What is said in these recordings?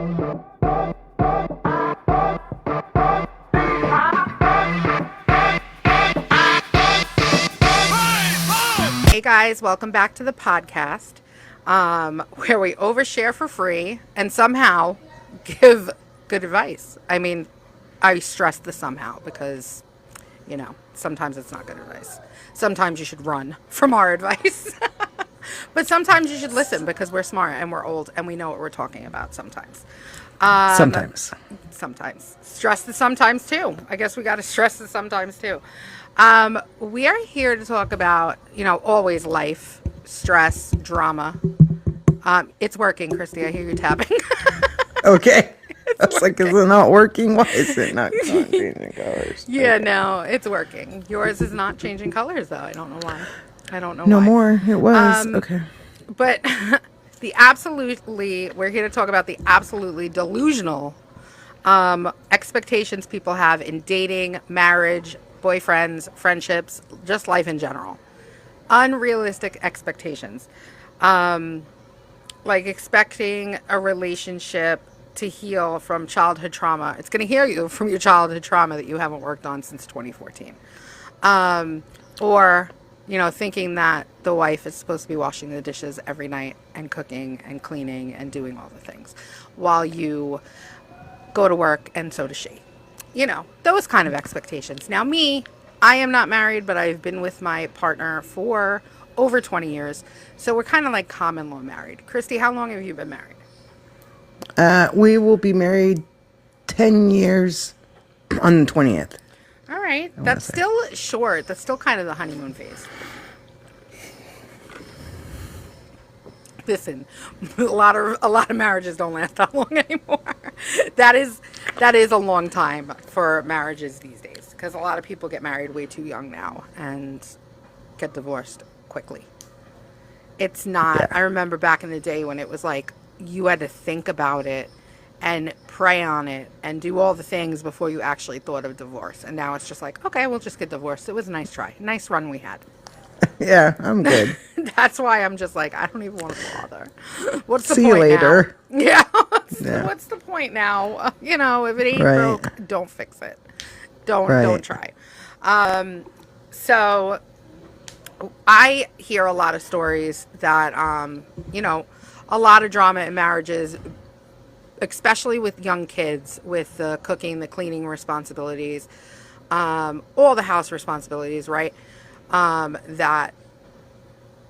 Hey guys, welcome back to the podcast, where we overshare for free and somehow give good advice. I mean, I stress the somehow because, sometimes it's not good advice. Sometimes you should run from our advice. But sometimes you should listen because we're smart and we're old and we know what we're talking about sometimes. Sometimes. Stress the sometimes too. I guess we got to stress the sometimes too. We are here to talk about, always life, stress, drama. It's working, Christy. I hear you tapping. Okay. I was like, is it not working? Why is it not changing colors? Yeah, okay. No, it's working. Yours is not changing colors, though. I don't know why. No more. It was. Okay. But we're here to talk about the absolutely delusional expectations people have in dating, marriage, boyfriends, friendships, just life in general. Unrealistic expectations. Like expecting a relationship to heal from childhood trauma. It's going to heal you from your childhood trauma that you haven't worked on since 2014. Or, thinking that the wife is supposed to be washing the dishes every night and cooking and cleaning and doing all the things while you go to work and so does she. Those kind of expectations. Now I am not married, but I've been with my partner for over 20 years. So we're kind of like common law married. Christy, how long have you been married? We will be married 10 years on the 20th. All right. That's still short. That's still kind of the honeymoon phase. Listen, a lot of marriages don't last that long anymore. That is a long time for marriages these days because a lot of people get married way too young now and get divorced quickly. It's not. Yeah. I remember back in the day when it was like you had to think about it and pray on it and do all the things before you actually thought of divorce. And now it's just like, okay, we'll just get divorced. It was a nice try. Nice run we had. Yeah, I'm good. That's why I'm just like, I don't even want to bother. What's the See point you later. Now? Yeah. What's the point now? If it ain't broke, don't fix it. Don't try. So I hear a lot of stories that, a lot of drama in marriages, especially with young kids, with the cooking, the cleaning responsibilities, all the house responsibilities, right? That,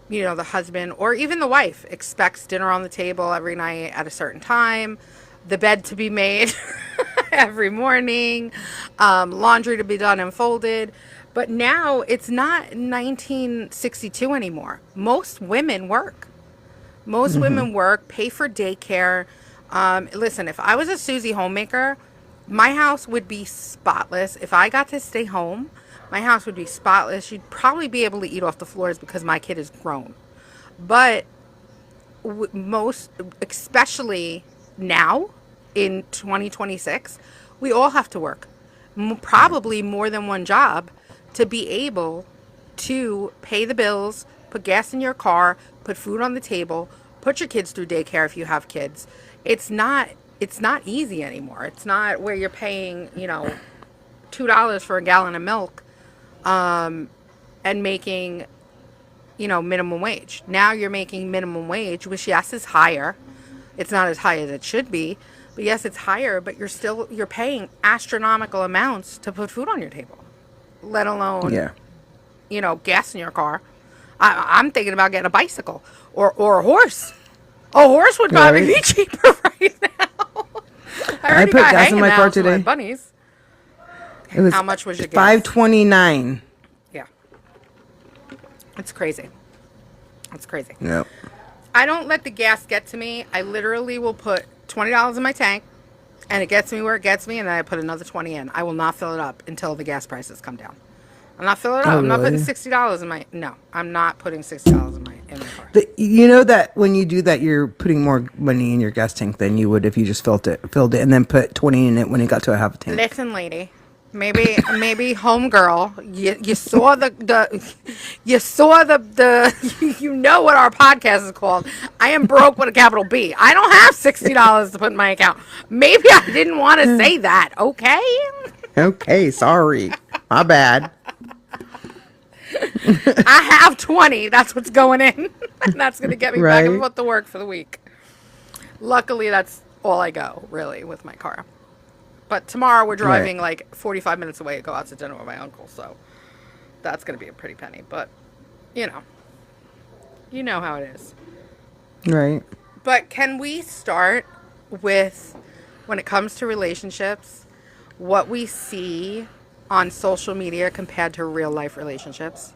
the husband or even the wife expects dinner on the table every night at a certain time, the bed to be made every morning, laundry to be done and folded. But now it's not 1962 anymore. Most women work. Women work, pay for daycare. Listen, if I was a Susie homemaker, my house would be spotless. If I got to stay home, my house would be spotless. You'd probably be able to eat off the floors because my kid is grown. But especially now in 2026, we all have to work. Probably more than one job to be able to pay the bills, put gas in your car, put food on the table, put your kids through daycare if you have kids. It's not easy anymore. It's not where you're paying, $2 for a gallon of milk and making, minimum wage. Now you're making minimum wage, which yes is higher. It's not as high as it should be, but yes, it's higher, but you're paying astronomical amounts to put food on your table, let alone, gas in your car. I'm thinking about getting a bicycle or a horse. A horse would probably be cheaper right now. I put gas in my car today. Bunnies. How much was your gas? $5.29. Yeah. It's crazy. Yep. I don't let the gas get to me. I literally will put $20 in my tank, and it gets me where it gets me, and then I put another 20 in. I will not fill it up until the gas prices come down. I'm not filling it up. I'm not putting $60 in my. No, I'm not putting $60 in my car. You know that when you do that, you're putting more money in your gas tank than you would if you just filled it and then put 20 in it when it got to a half a tank. Listen, lady, Maybe homegirl, you saw the you saw the you know what our podcast is called. I am broke with a capital B. I don't have $60 to put in my account. Maybe I didn't want to say that. Okay. Okay, sorry. My bad. I have 20. That's what's going in. And that's going to get me back and Right? forth to work for the week. Luckily, that's all I go, really, with my car. But tomorrow we're Right. driving like 45 minutes away to go out to dinner with my uncle. So that's going to be a pretty penny. But, you know, you know how it is. Right. But can we start with, when it comes to relationships, what we see on social media compared to real life relationships?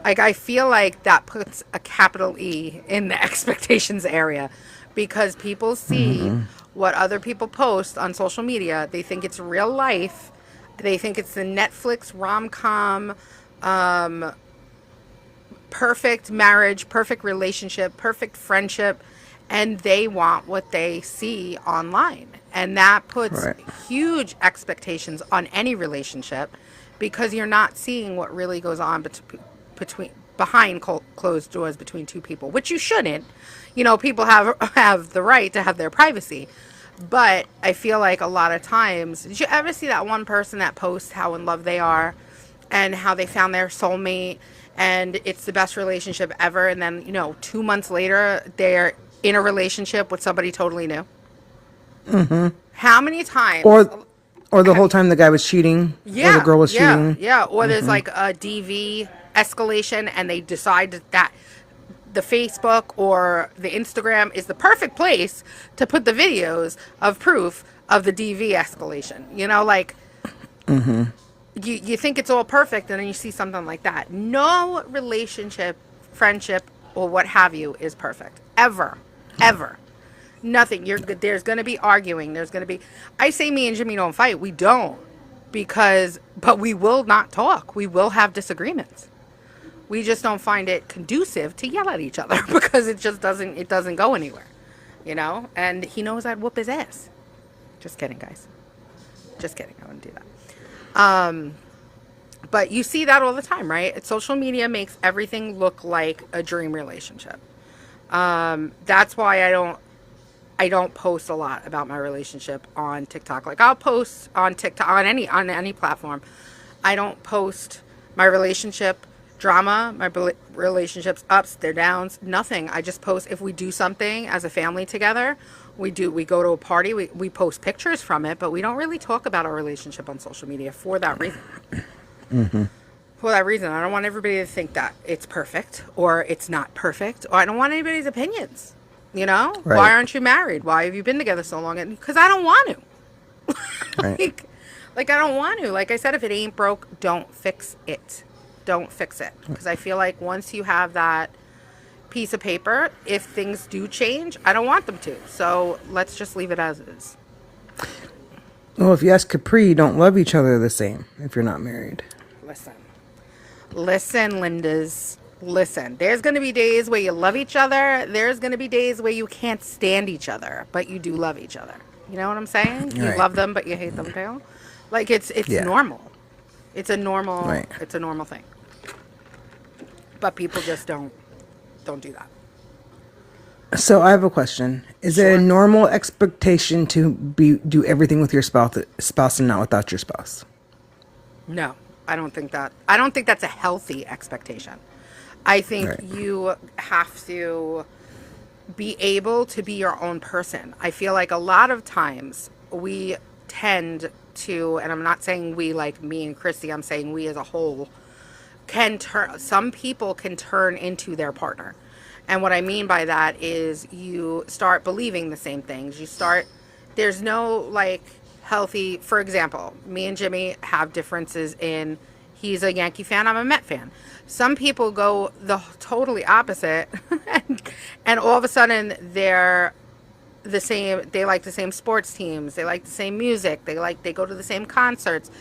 Like, I feel like that puts a capital E in the expectations area because people see what other people post on social media. They think it's real life. They think it's the Netflix rom-com, perfect marriage, perfect relationship, perfect friendship, and they want what they see online. And that puts Right. huge expectations on any relationship because you're not seeing what really goes on between behind closed doors between two people, which you shouldn't. You know, people have the right to have their privacy. But I feel like a lot of times, did you ever see that one person that posts how in love they are and how they found their soulmate and it's the best relationship ever, and then, you know, 2 months later they're in a relationship with somebody totally new? How many times? Or the whole time the guy was cheating or the Yeah, girl was yeah, cheating. yeah. Or there's like a DV escalation and they decide that the Facebook or the Instagram is the perfect place to put the videos of proof of the DV escalation. You know, like you think it's all perfect and then you see something like that. No relationship, friendship, or what have you is perfect. Ever. Ever. Nothing. There's going to be arguing. There's going to be. I say me and Jimmy don't fight. We don't. But we will not talk. We will have disagreements. We just don't find it conducive to yell at each other because it doesn't go anywhere. You know? And he knows I'd whoop his ass. Just kidding, guys. Just kidding. I wouldn't do that. But you see that all the time, right? Social media makes everything look like a dream relationship. That's why I don't post a lot about my relationship on TikTok. Like I'll post on TikTok on any platform. I don't post my relationship drama, my relationships ups, their downs, nothing. I just post if we do something as a family together. We go to a party, we post pictures from it, but we don't really talk about our relationship on social media for that reason. For that reason, I don't want everybody to think that it's perfect or it's not perfect, or I don't want anybody's opinions. You know, Right. why aren't you married? Why have you been together so long? Because I don't want to. Right. like I don't want to. Like I said, if it ain't broke, don't fix it. Don't fix it. Because I feel like once you have that piece of paper, if things do change, I don't want them to. So let's just leave it as is. Well, if you ask Capri, you don't love each other the same if you're not married. Listen, Lindas. Listen, there's going to be days where you love each other. There's going to be days where you can't stand each other, but you do love each other. You know what I'm saying? You Right. love them, but you hate them too. Like it's Yeah. normal. It's a normal. Right. It's a normal thing. But people just don't do that. So I have a question. Is it a normal expectation to do everything with your spouse and not without your spouse? No, I don't think that. I don't think that's a healthy expectation. I think Right. you have to be able to be your own person. I feel like a lot of times we tend to, and I'm not saying we like me and Christy, I'm saying we as a whole, some people can turn into their partner. And what I mean by that is you start believing the same things. There's no like healthy, for example, me and Jimmy have differences in, he's a Yankee fan, I'm a Met fan. Some people go the totally opposite and all of a sudden they're the same. They like the same sports teams. They like the same music. They go to the same concerts.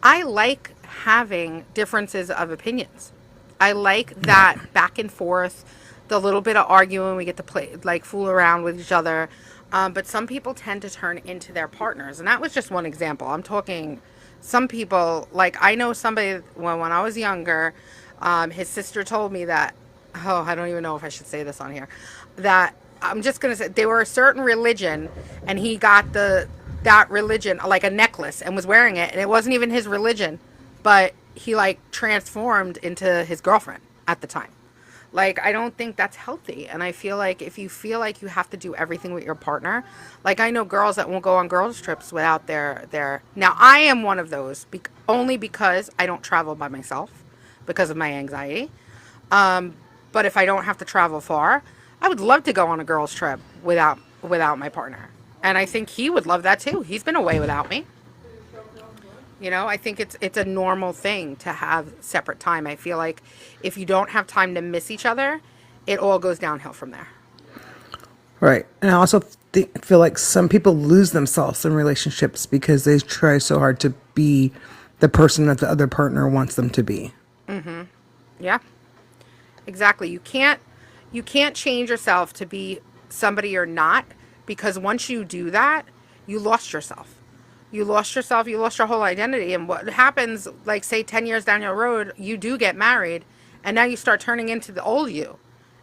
I like having differences of opinions. I like that back and forth, the little bit of arguing we get to play, like fool around with each other. But some people tend to turn into their partners. And that was just one example. I'm talking some people, like I know somebody when I was younger, his sister told me that, oh, I don't even know if I should say this on here, that I'm just going to say they were a certain religion and he got that religion, like a necklace, and was wearing it. And it wasn't even his religion, but he like transformed into his girlfriend at the time. Like, I don't think that's healthy. And I feel like if you feel like you have to do everything with your partner, like I know girls that won't go on girls trips without their now I am one of those only because I don't travel by myself because of my anxiety. But if I don't have to travel far, I would love to go on a girls trip without my partner. And I think he would love that too. He's been away without me. I think it's a normal thing to have separate time. I feel like if you don't have time to miss each other, it all goes downhill from there. Right. And I also feel like some people lose themselves in relationships because they try so hard to be the person that the other partner wants them to be. Yeah. Exactly. You can't change yourself to be somebody you're not, because once you do that, you lost yourself. You lost yourself, you lost your whole identity. And what happens, like say 10 years down your road, you do get married and now you start turning into the old you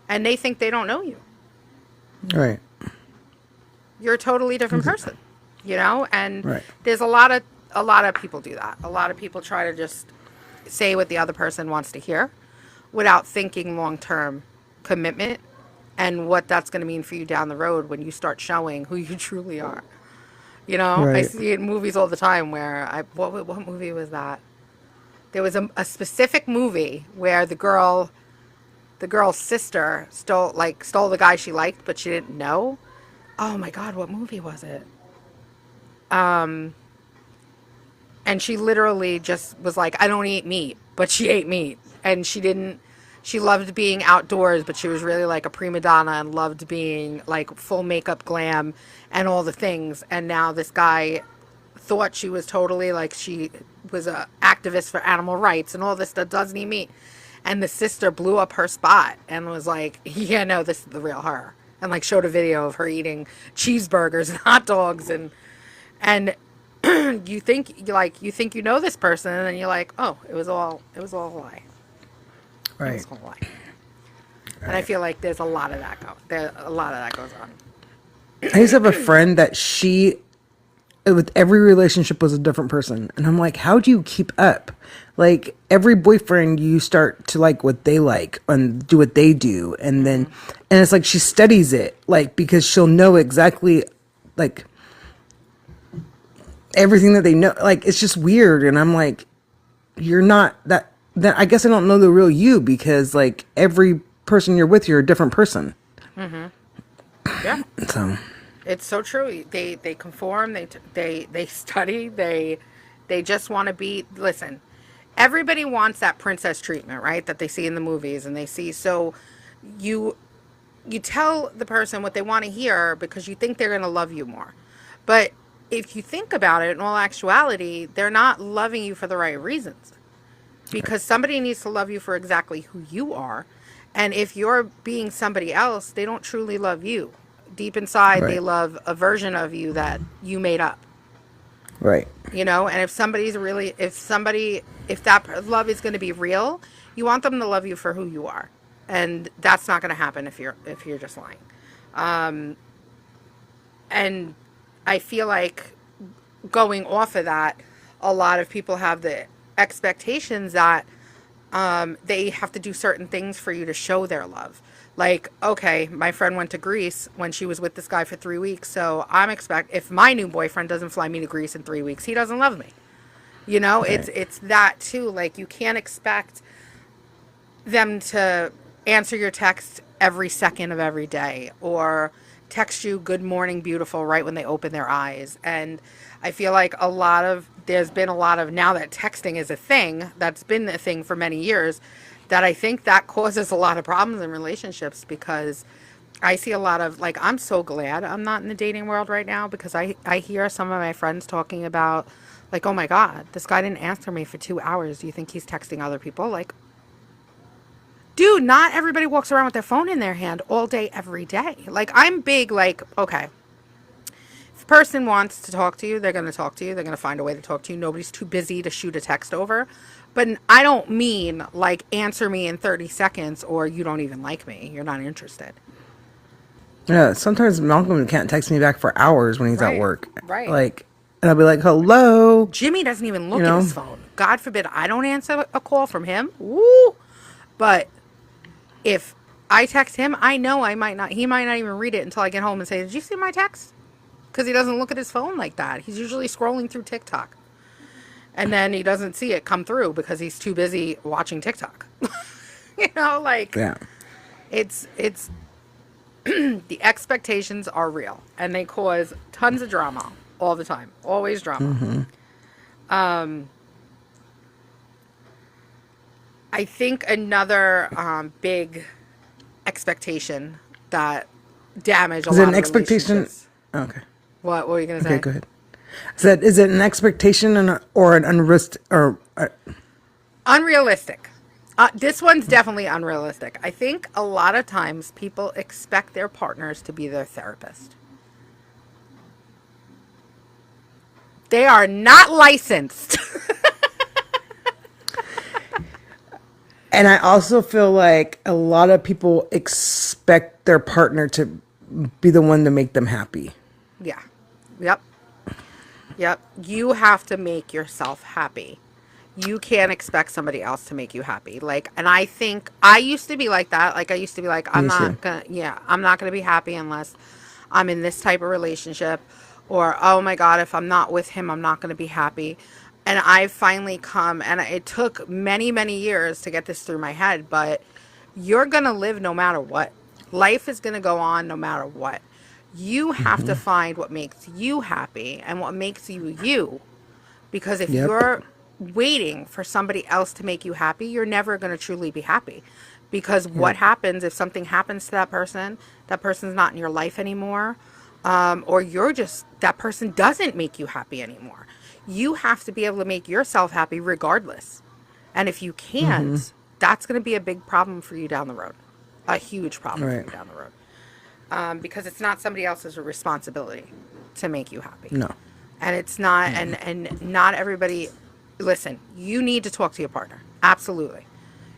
and they think they don't know you. Right. You're a totally different person, and Right. there's a lot of people do that. A lot of people try to just say what the other person wants to hear without thinking long-term commitment and what that's going to mean for you down the road when you start showing who you truly are. I Right. see it in movies all the time where what movie was that? There was a specific movie where the girl's sister stole the guy she liked, but she didn't know. Oh my God, what movie was it? And she literally just was like, I don't eat meat, but she ate meat. And she loved being outdoors, but she was really like a prima donna and loved being like full makeup glam and all the things. And now this guy thought she was totally like, she was a activist for animal rights and all this that doesn't eat meat. And the sister blew up her spot and was like, yeah, no, this is the real her. And like showed a video of her eating cheeseburgers and hot dogs and you think you know this person, and then you're like, oh, it was all a lie. It Right. was all a lie. And I feel like there's a lot of that goes on. I used to have a friend that with every relationship was a different person. And I'm like, how do you keep up? Like every boyfriend, you start to like what they like and do what they do. And it's like she studies it, like, because she'll know exactly like everything that they know. Like, it's just weird. And I'm like, you're not that, then I guess I don't know the real you, because like every person you're with, you're a different person. Yeah, So, it's so true. They conform. They study. They just want to be. Listen, everybody wants that princess treatment, right? That they see in the movies, and they see. So you you tell the person what they want to hear because you think they're going to love you more. But if you think about it, in all actuality, they're not loving you for the right reasons, because somebody needs to love you for exactly who you are. And if you're being somebody else, they don't truly love you. Deep inside, they right, love a version of you that you made up. right, And if that love is going to be real, you want them to love you for who you are. And that's not going to happen if you're just lying. And I feel like, going off of that, a lot of people have the expectations that they have to do certain things for you to show their love. Like, okay, my friend went to Greece when she was with this guy for 3 weeks, so if my new boyfriend doesn't fly me to Greece in 3 weeks, he doesn't love me. It's right, it's that too. Like, you can't expect them to answer your text every second of every day, or text you good morning beautiful right when they open their eyes. And I feel like there's been a lot of, now that texting is a thing, that's been a thing for many years, that I think that causes a lot of problems in relationships, because I see a lot of, like, I'm so glad I'm not in the dating world right now, because I hear some of my friends talking about, like, oh my God, this guy didn't answer me for 2 hours. Do you think he's texting other people? Like, dude, not everybody walks around with their phone in their hand all day, every day. Like, I'm big, like, okay, person wants to talk to you, they're going to talk to you. They're going to find a way to talk to you. Nobody's too busy to shoot a text over. But I don't mean like answer me in 30 seconds or you don't even like me. You're not interested. Yeah, sometimes Malcolm can't text me back for hours when he's at Right. work. Right. Like, and I'll be like, hello, Jimmy doesn't even you look at know? his phone. God forbid I don't answer a call from him. Woo! But if I text him, I know he might not even read it until I get home and say, did you see my text? Because he doesn't look at his phone like that. He's usually scrolling through TikTok. And then he doesn't see it come through because he's too busy watching TikTok. Like Yeah. it's the expectations are real and they cause tons of drama all the time. Always drama. I think another big expectation that damage a Is it lot an of expectation? relationships. Okay. What were you going to Okay, say? go ahead. Is it an expectation or an unrealistic or Unrealistic. This one's definitely unrealistic. I think a lot of times people expect their partners to be their therapist. They are not licensed. and I also feel like a lot of people expect their partner to be the one to make them happy. Yeah. Yep. Yep. You have to make yourself happy. You can't expect somebody else to make you happy. Like, and I think I used to be like that. Like, I used to be like, Me too. I'm not gonna be happy unless I'm in this type of relationship. Or, oh my God, if I'm not with him, I'm not gonna be happy. And I've finally come, and it took many, many years to get this through my head, but you're gonna live no matter what. Life is gonna go on no matter what. You have to find what makes you happy and what makes you you. Because if Yep. you're waiting for somebody else to make you happy, you're never going to truly be happy. Because what Yep. happens if something happens to that person's not in your life anymore, or that person doesn't make you happy anymore. You have to be able to make yourself happy regardless. And if you can't, that's going to be a big problem for you down the road. A huge problem for Right. you down the road. Because it's not somebody else's responsibility to make you happy. No. And it's not, and not everybody, listen, you need to talk to your partner. Absolutely.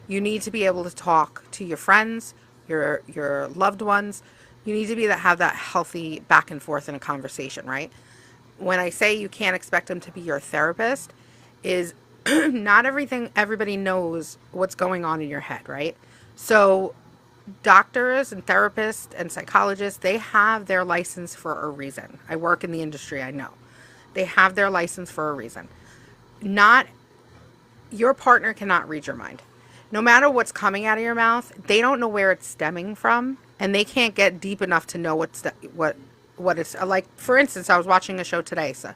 You need to be able to talk to your friends, your loved ones. You need to have that healthy back and forth in a conversation, right? When I say you can't expect them to be your therapist, is not everybody knows what's going on in your head, right? So doctors and therapists and psychologists, they have their license for a reason. I work in the industry, I know. They have their license for a reason. Not Your partner cannot read your mind. No matter what's coming out of your mouth, they don't know where it's stemming from, and they can't get deep enough to know what it's like. For instance, I was watching a show today, so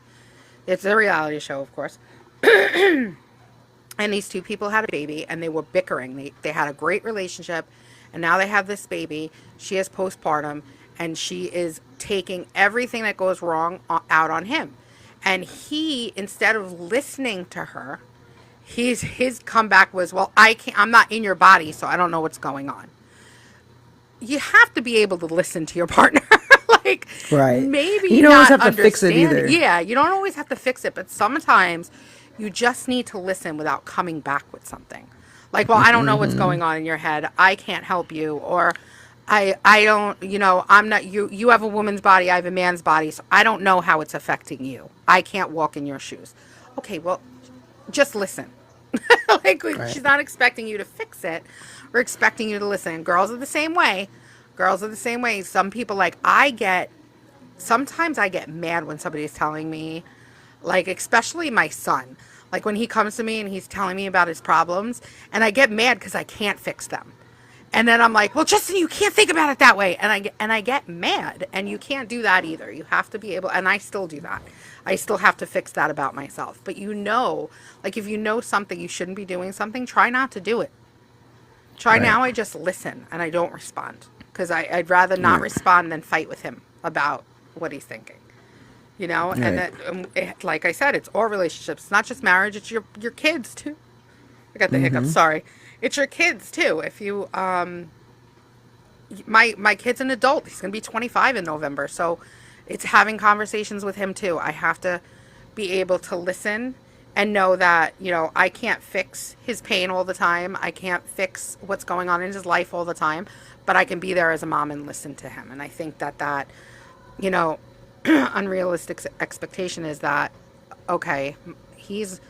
it's a reality show, of course. And these two people had a baby and they were bickering. They had a great relationship and now they have this baby. She has postpartum and she is taking everything that goes wrong out on him. And he, instead of listening to her, his comeback was, well, I'm not in your body, so I don't know what's going on. You have to be able to listen to your partner. Like, Right. maybe You don't always not have to fix it understand. either. Yeah, you don't always have to fix it, but sometimes you just need to listen without coming back with something. Like, well, I don't know what's going on in your head. I can't help you. Or I don't, I'm not, you have a woman's body. I have a man's body. So I don't know how it's affecting you. I can't walk in your shoes. Okay, well, just listen. Like, Right. she's not expecting you to fix it. We're expecting you to listen. Girls are the same way. Girls are the same way. Some people, like, sometimes I get mad when somebody's telling me, like, especially my son, like when he comes to me and he's telling me about his problems, and I get mad because I can't fix them. And then I'm like, well, Justin, you can't think about it that way. And I get mad, and you can't do that either. You have to be able, and I still do that. I still have to fix that about myself. But like, if you know something, you shouldn't be doing something, try not to do it. Right. Now I just listen and I don't respond because I'd rather not respond than fight with him about what he's thinking. And Right. that, like I said, it's all relationships. It's not just marriage. It's your kids too. I got the hiccups. Sorry. It's your kids too. If you, my kid's an adult. He's going to be 25 in November. So It's having conversations with him too. I have to be able to listen and know that, I can't fix his pain all the time. I can't fix what's going on in his life all the time, but I can be there as a mom and listen to him. And I think that, you know, unrealistic expectation is that, okay, he's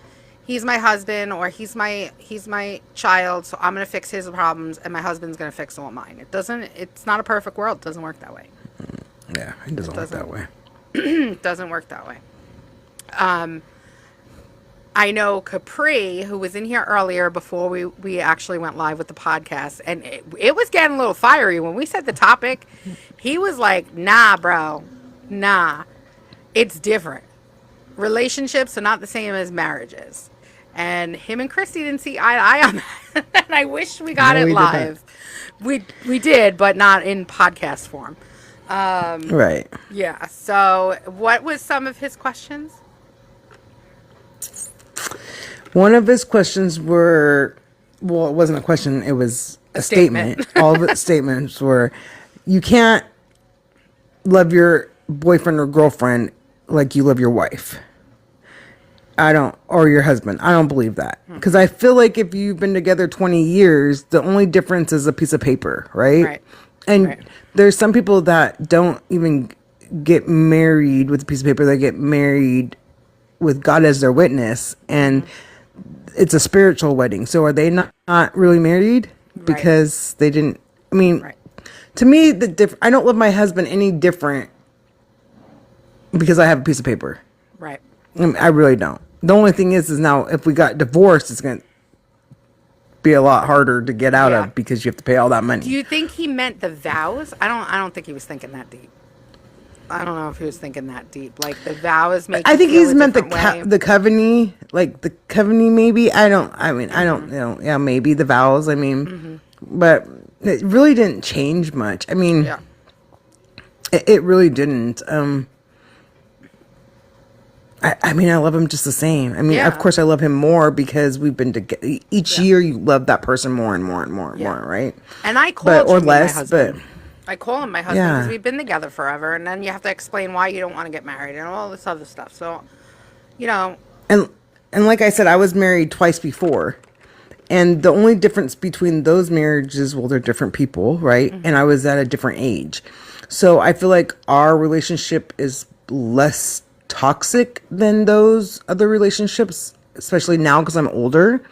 my husband, or he's my child, so I'm going to fix his problems and my husband's going to fix all mine. It's not a perfect world. It doesn't work that way. Yeah, it doesn't work that way. It doesn't work that way. I know Capri, who was in here earlier before we actually went live with the podcast, and it was getting a little fiery when we said the topic. He was like, nah, bro, nah, it's different. Relationships are not the same as marriages. And him and Christy didn't see eye to eye on that. And I wish we got it live. We did, but not in podcast form. Right. Yeah. So what was some of his questions? One of his questions were, well, it wasn't a question, it was a statement. All of the statements were, you can't love your boyfriend or girlfriend like you love your wife. Or your husband. I don't believe that. Because I feel like if you've been together 20 years, the only difference is a piece of paper, right? Right. And right. There's some people that don't even get married with a piece of paper. They get married with God as their witness. And it's a spiritual wedding. So are they not really married? Because they didn't, to me, I don't love my husband any different because I have a piece of paper. Right. I really don't. The only thing is now if we got divorced, it's going to be a lot harder to get out of because you have to pay all that money. Do you think he meant the vows? I don't think he was thinking that deep. I don't know if he was thinking that deep. Like the vows make. I think he's meant the covenant, like the covenant. Maybe I don't know. Yeah, maybe the vows. But it really didn't change much. It really didn't. I love him just the same. Of course, I love him more because we've been together. Each year, you love that person more and more and more and more, right? And I called him my husband. But I call him my husband because we've been together forever, and then you have to explain why you don't want to get married and all this other stuff. So, And like I said, I was married twice before, and the only difference between those marriages, well, they're different people, right? Mm-hmm. And I was at a different age, so I feel like our relationship is less toxic than those other relationships, especially now because I'm older.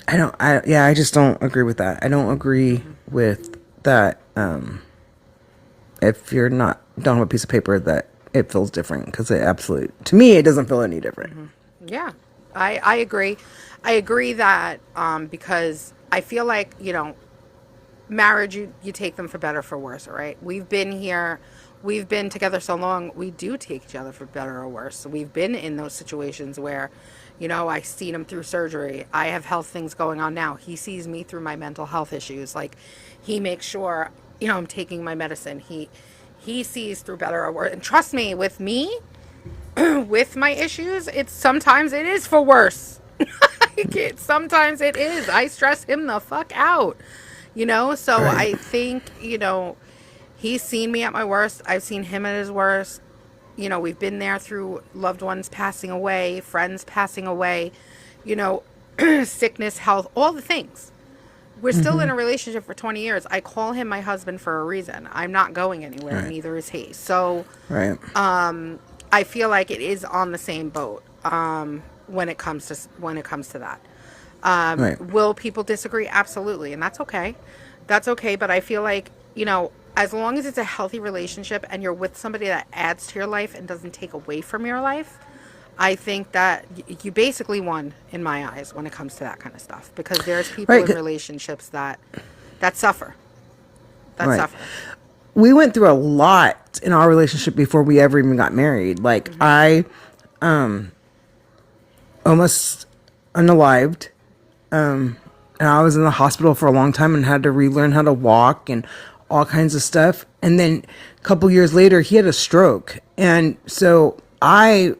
I just don't agree with that. I don't agree with that. If you're don't have a piece of paper, that it feels different because to me, it doesn't feel any different. Mm-hmm. Yeah, I agree. I agree that because I feel like, marriage, you take them for better or for worse, right? We've been here. We've been together so long, we do take each other for better or worse. So we've been in those situations where, I've seen him through surgery. I have health things going on now. He sees me through my mental health issues. Like, he makes sure, I'm taking my medicine. He sees through better or worse. And trust me, with with my issues, sometimes it is for worse. Sometimes it is. I stress him the fuck out, So I think, he's seen me at my worst. I've seen him at his worst. We've been there through loved ones passing away, friends passing away, sickness, health, all the things. We're still in a relationship for 20 years. I call him my husband for a reason. I'm not going anywhere. Right. Neither is he. So, I feel like it is on the same boat when it comes to that. Will people disagree? Absolutely, and that's okay. That's okay. But I feel like as long as it's a healthy relationship and you're with somebody that adds to your life and doesn't take away from your life, I think that you basically won in my eyes when it comes to that kind of stuff. Because there's people in relationships that suffer. Suffer. We went through a lot in our relationship before we ever even got married. Like, I almost unalived. And I was in the hospital for a long time and had to relearn how to walk and all kinds of stuff. And then a couple years later, he had a stroke. And so I,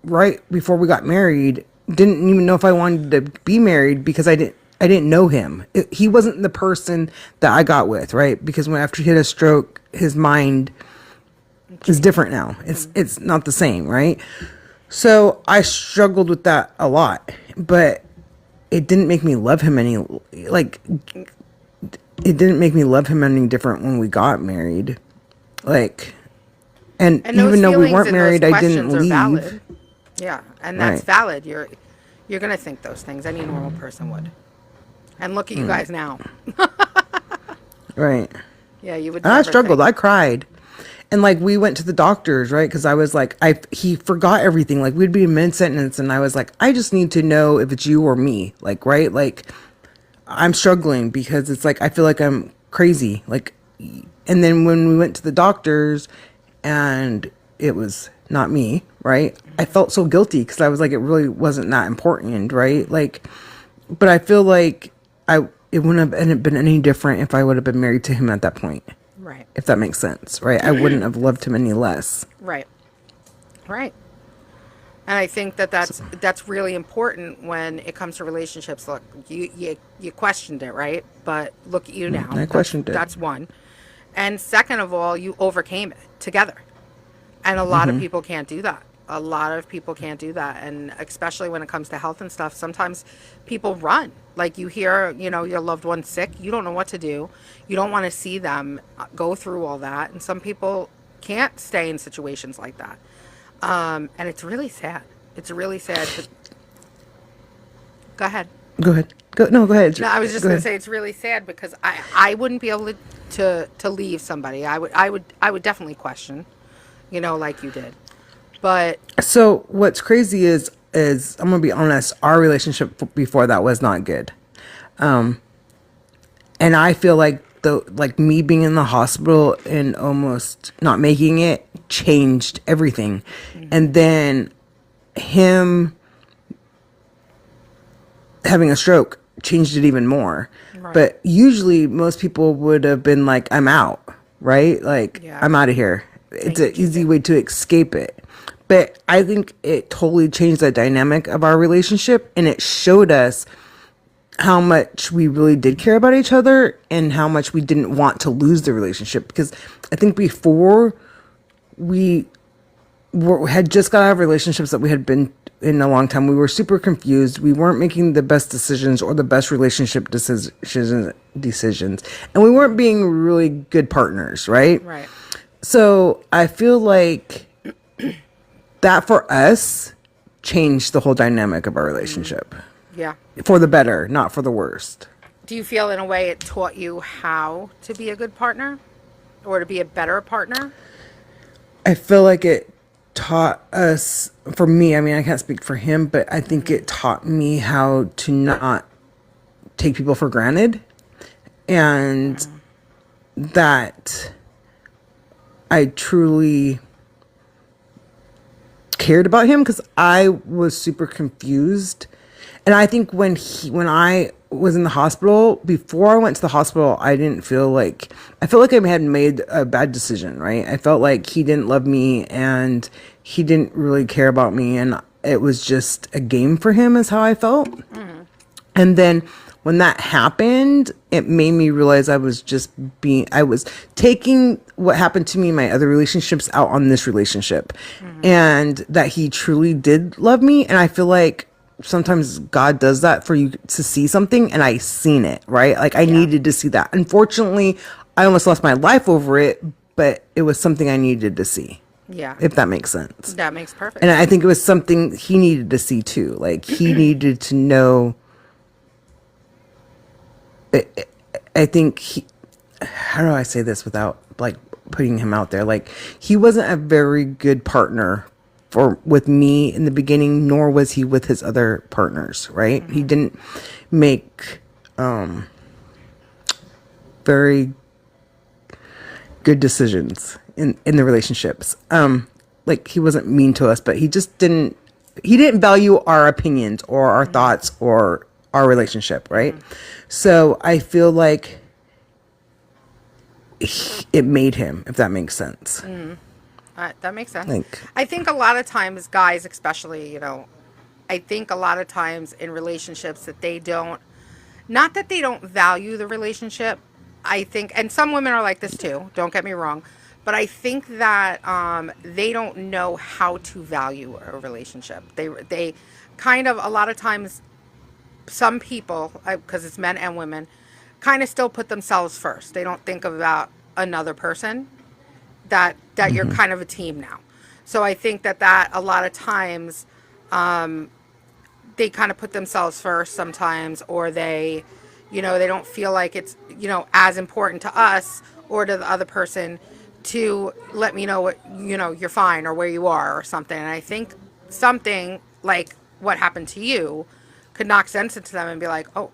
right before we got married, didn't even know if I wanted to be married because I didn't know him. He wasn't the person that I got with, right? Because after he had a stroke, his mind is different now. It's not the same, right? So I struggled with that a lot, but it didn't make me love him any like it didn't make me love him any different when we got married. Like, and And those even though we feelings weren't and those married, I didn't questions are leave. valid. Yeah, and that's Right. valid. You're gonna think those things. Any normal person would. And look at you guys now. Right. Yeah, you would And I never struggled. think. I cried. And like we went to the doctors, right? Because I was like, he forgot everything. Like we'd be in mid sentence, and I was like, I just need to know if it's you or me. Like, right? Like I'm struggling because it's like I feel like I'm crazy. Like, and then when we went to the doctors, and it was not me, right? I felt so guilty because I was like, it really wasn't that important, right? Like, but I feel like it wouldn't have been any different if I would have been married to him at that point, Right. if that makes sense, right? I wouldn't have loved him any less. Right. Right. And I think that that's really important when it comes to relationships. Look, you questioned it, right? But look at you now. I questioned it. That's one. And second of all, you overcame it together. And a lot of people can't do that. A lot of people can't do that. And especially when it comes to health and stuff, sometimes people run. Like you hear, your loved one's sick. You don't know what to do. You don't want to see them go through all that. And some people can't stay in situations like that. And it's really sad. It's really sad. Go ahead. Go ahead. Go ahead. No, I was just Go going to ahead. say it's really sad because I wouldn't be able to leave somebody. I would definitely question, like you did. But So what's crazy is I'm gonna be honest, our relationship before that was not good, and I feel like me being in the hospital and almost not making it changed everything, and then him having a stroke changed it even more. Right. But usually most people would have been like, I'm out, right? Like, Yeah. I'm out of here. It's you, an easy TJ. way to escape it. But I think it totally changed the dynamic of our relationship, and it showed us how much we really did care about each other and how much we didn't want to lose the relationship. Because I think before we had just got out of relationships that we had been in a long time, we were super confused. We weren't making the best decisions or the best relationship decisions, and we weren't being really good partners, right? Right. So I feel like that for us changed the whole dynamic of our relationship Yeah. for the better, not for the worst. Do you feel in a way it taught you how to be a good partner or to be a better partner? I feel like it taught us, for me, I mean, I can't speak for him, but I think it taught me how to not take people for granted, and that I truly cared about him because I was super confused. And I think when I was in the hospital, before I went to the hospital, I felt like I had made a bad decision, right? I felt like he didn't love me and he didn't really care about me, and it was just a game for him is how I felt. And then when that happened, it made me realize I was taking what happened to me in my other relationships out on this relationship, and that he truly did love me. And I feel like sometimes God does that for you to see something, and I seen it, right? Like I needed to see that. Unfortunately, I almost lost my life over it, but it was something I needed to see. Yeah. If that makes sense. That makes perfect And sense. I think it was something he needed to see too. Like he needed to know. I think how do I say this without like putting him out there? Like he wasn't a very good partner with me in the beginning, nor was he with his other partners, right? He didn't make very good decisions in the relationships. Like he wasn't mean to us, but he didn't value our opinions or our thoughts or our relationship, right? So I feel like it made him, if that makes sense. That makes sense. Like- I think a lot of times, guys, especially, I think a lot of times in relationships that they don't, not that they don't value the relationship. I think, and some women are like this too, don't get me wrong, But I think that they don't know how to value a relationship. They kind of, a lot of times, some people, because it's men and women, kind of still put themselves first. They don't think about another person, that you're kind of a team now. So I think that a lot of times they kind of put themselves first sometimes, or they, they don't feel like it's, as important to us or to the other person to let me know what, you're fine or where you are or something. And I think something like what happened to you could knock sense into them and be like, oh,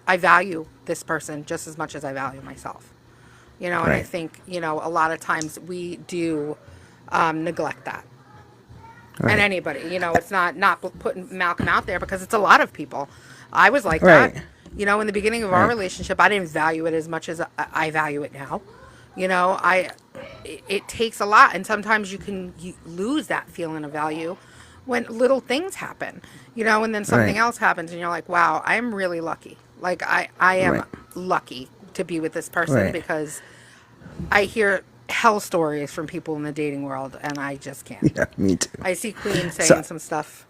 I value this person just as much as I value myself. And I think, a lot of times we do neglect that. Right. And anybody, it's not putting Malcolm out there, because it's a lot of people. I was like that. In the beginning of our relationship, I didn't value it as much as I value it now. It takes a lot. And sometimes you lose that feeling of value when little things happen, and then something else happens and you're like, wow, I'm really lucky. Like I am lucky to be with this person, because I hear hell stories from people in the dating world and I just can't. Yeah, me too. I see Queen saying some stuff.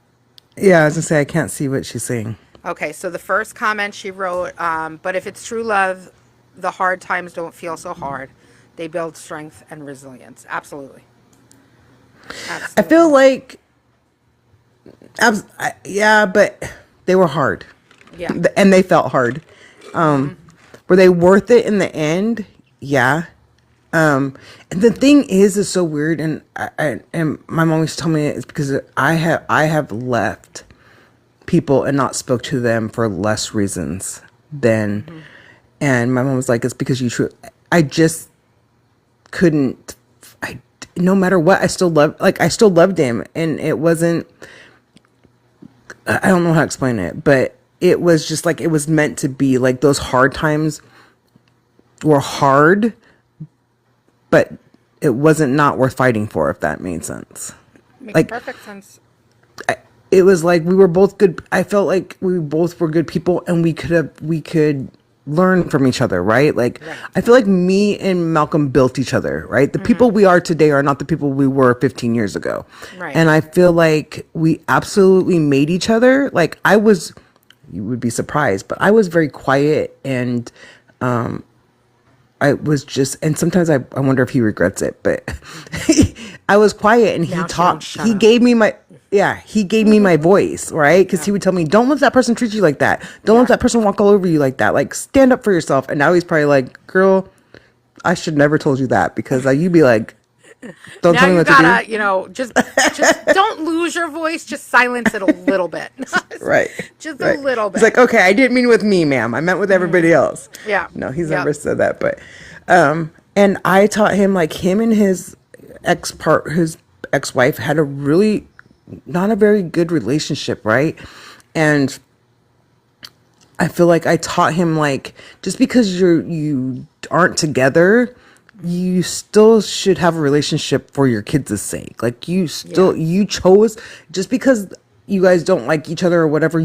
Yeah, I was gonna say I can't see what she's saying. Okay, so the first comment she wrote, but if it's true love, the hard times don't feel so hard. They build strength and resilience. Absolutely. I feel like, but they were hard. Yeah. And they felt hard. Were they worth it in the end? Yeah. And the thing is so weird, and my mom used to tell me it's because I have left people and not spoke to them for less reasons than, and my mom was like, it's because I just couldn't, no matter what, I still loved him, and it wasn't, I don't know how to explain it, but it was just like, it was meant to be. Like, those hard times were hard, but it wasn't not worth fighting for, if that made sense. Makes perfect sense. It was like we were both good. I felt like we both were good people, and we could learn from each other, right? Like, I feel like me and Malcolm built each other, right? The people we are today are not the people we were 15 years ago. Right. And I feel like we absolutely made each other. Like, you would be surprised, but I was very quiet, and I was just, and sometimes I wonder if he regrets it, but I was quiet, and he gave me my voice, right? Because he would tell me, don't let that person treat you like that. Don't let that person walk all over you like that. Like, stand up for yourself. And now he's probably like, girl, I should never told you that, because you'd be like, don't tell me what to do. Just don't lose your voice. Just silence it a little bit. Right. Just a little bit. It's like, okay, I didn't mean with me, ma'am. I meant with everybody else. Yeah. No, he's never said that. But, and I taught him, like, him and his ex-wife had not a very good relationship, right? And I feel like I taught him, like, just because you aren't together, you still should have a relationship for your kids' sake. Like, you chose, just because you guys don't like each other or whatever,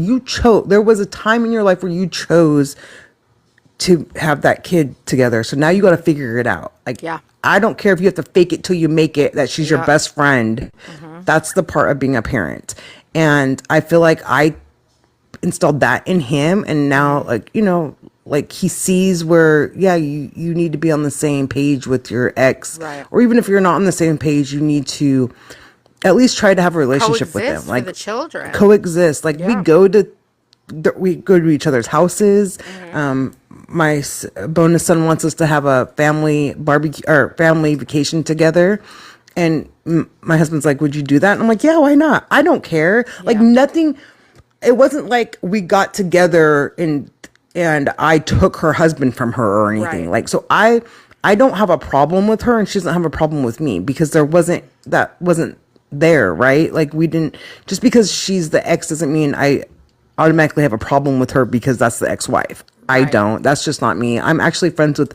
there was a time in your life where you chose to have that kid together. So now you got to figure it out. Like, I don't care if you have to fake it till you make it, that she's your best friend. That's the part of being a parent. And I feel like I installed that in him. And now, like, he sees where, you need to be on the same page with your ex. Right. Or even if you're not on the same page, you need to at least try to have a relationship with them. Like, for the children. Coexist. Like, we go to each other's houses. My bonus son wants us to have a family barbecue or family vacation together. And my husband's like, would you do that? And I'm like, yeah, why not? I don't care. Like, nothing. It wasn't like we got together and I took her husband from her or anything. Like, so I don't have a problem with her, and she doesn't have a problem with me, because that wasn't there, right? Like, we didn't, just because she's the ex doesn't mean I automatically have a problem with her because that's the ex-wife. I don't. That's just not me. I'm actually friends with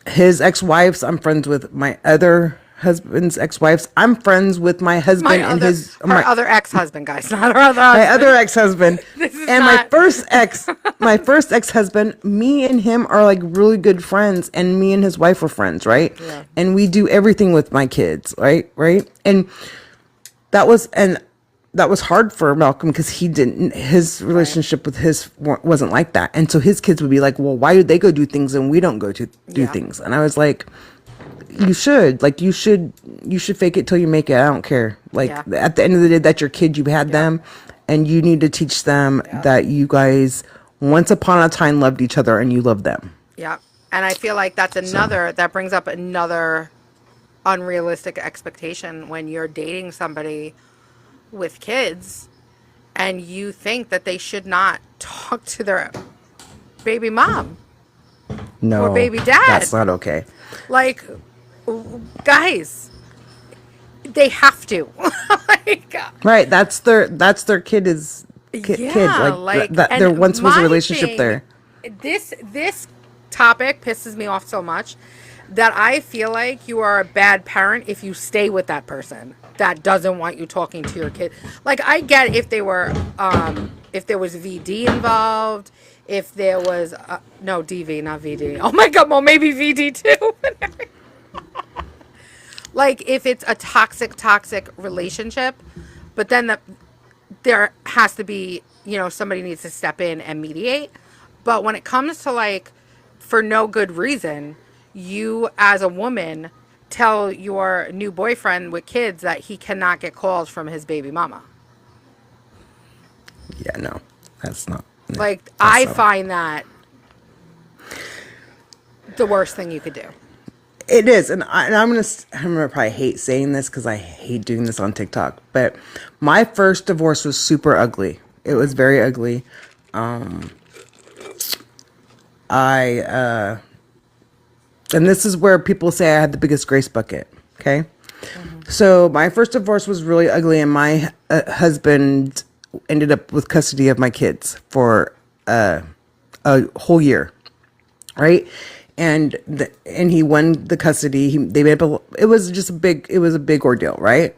his ex-wives. I'm friends with my other husband's ex-wives. I'm friends with my husband and Her other ex-husband, guys, not her other my husband. other ex-husband. This is And not. my first ex-husband, me and him are like really good friends, and me and his wife were friends, right? Yeah. And we do everything with my kids, right? And that was hard for Malcolm because his relationship with his wasn't like that. And so his kids would be like, well, why do they go do things and we don't go to do Yeah. things? And I was like, you should fake it till you make it. I don't care. Like Yeah. at the end of the day, that's your kid. You had them, and you need to teach them that you guys once upon a time loved each other and you love them. Yeah. And I feel like that brings up another unrealistic expectation when you're dating somebody with kids and you think that they should not talk to their baby mom No, or baby dad. that's not okay. Like, guys, they have to. Like, Right, that's their kid is kid. yeah, Like that there and once was a my relationship thing- there. This topic pisses me off so much that I feel like you are a bad parent if you stay with that person that doesn't want you talking to your kid. Like, I get if they were if there was VD involved, if there was no DV, not VD. Oh my god, well maybe VD too. Like, if it's a toxic relationship, but then there has to be, somebody needs to step in and mediate. But when it comes to, like, for no good reason, you as a woman tell your new boyfriend with kids that he cannot get calls from his baby mama. Yeah, no, that's not. No, Like, that's I not- find that the worst thing you could do. It is, and I'm gonna probably hate saying this because I hate doing this on TikTok. But my first divorce was super ugly. It was very ugly. And this is where people say I had the biggest grace bucket. Okay, so my first divorce was really ugly, and my husband ended up with custody of my kids for a whole year, right? And he won the custody. It was a big ordeal, right?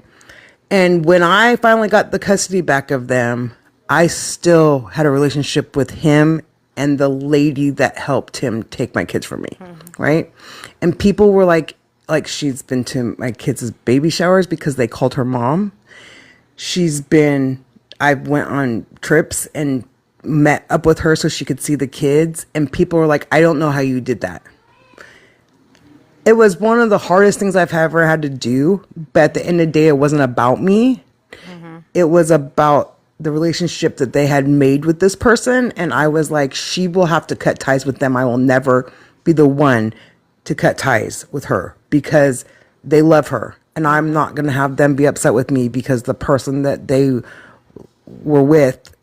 And when I finally got the custody back of them, I still had a relationship with him and the lady that helped him take my kids from me, right? And people were like she's been to my kids' baby showers because they called her mom. I went on trips and met up with her so she could see the kids, and people were like, I don't know how you did that. It was one of the hardest things I've ever had to do, but at the end of the day, it wasn't about me. It was about the relationship that they had made with this person, and I was like, she will have to cut ties with them. I will never be the one to cut ties with her because they love her, and I'm not going to have them be upset with me because the person that they were with,